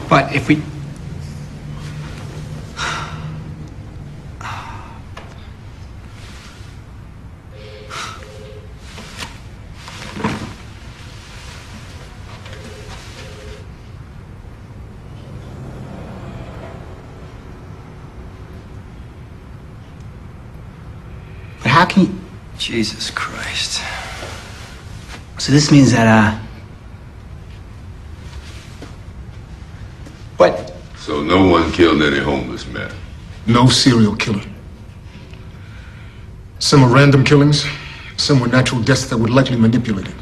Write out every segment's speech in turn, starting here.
But if we... But how can you... Jesus Christ. So this means that, What? So no one killed any homeless men? No serial killer. Some are random killings, some were natural deaths that were likely manipulated.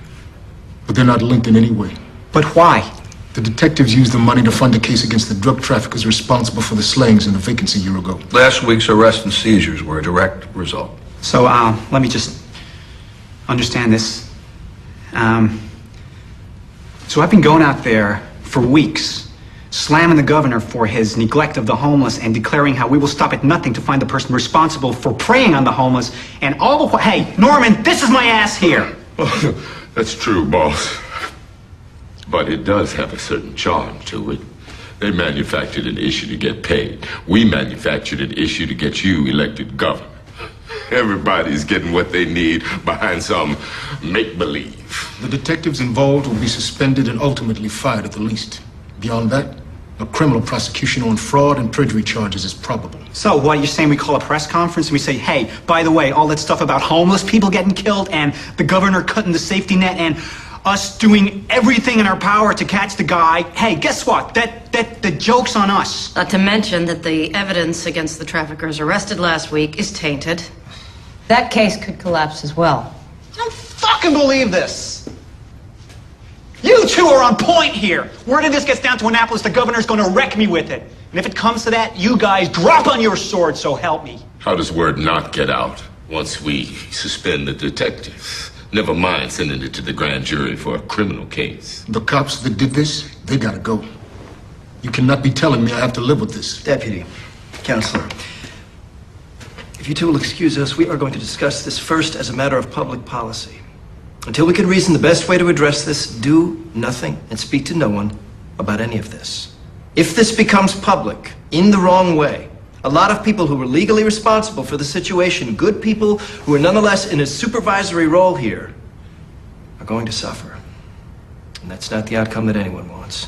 But they're not linked in any way. But why? The detectives used the money to fund a case against the drug traffickers responsible for the slayings in the vacancy a year ago. Last week's arrests and seizures were a direct result. So, let me just understand this. So I've been going out there for weeks, slamming the governor for his neglect of the homeless and declaring how we will stop at nothing to find the person responsible for preying on the homeless, and all the while... Hey, Norman, this is my ass here! That's true, boss. But it does have a certain charm to it. They manufactured an issue to get paid. We manufactured an issue to get you elected governor. Everybody's getting what they need behind some make-believe. The detectives involved will be suspended and ultimately fired at the least. Beyond that, a criminal prosecution on fraud and perjury charges is probable. So, what, you're saying we call a press conference and we say, hey, by the way, all that stuff about homeless people getting killed and the governor cutting the safety net and us doing everything in our power to catch the guy. Hey, guess what? The joke's on us. Not to mention that the evidence against the traffickers arrested last week is tainted. That case could collapse as well. I don't fucking believe this. You two are on point here. Word of this gets down to Annapolis, the governor's going to wreck me with it. And if it comes to that, you guys drop on your sword, so help me. How does word not get out once we suspend the detectives? Never mind sending it to the grand jury for a criminal case. The cops that did this, they gotta go. You cannot be telling me I have to live with this. Deputy, Counselor, if you two will excuse us, we are going to discuss this first as a matter of public policy. Until we can reason the best way to address this, do nothing and speak to no one about any of this. If this becomes public in the wrong way, a lot of people who were legally responsible for the situation, good people who are nonetheless in a supervisory role here, are going to suffer. And that's not the outcome that anyone wants.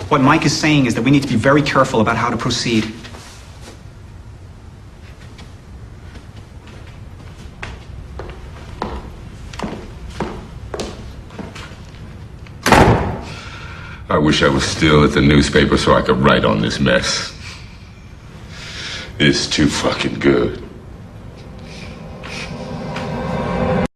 What Mike is saying is that we need to be very careful about how to proceed. I wish I was still at the newspaper so I could write on this mess. It's too fucking good.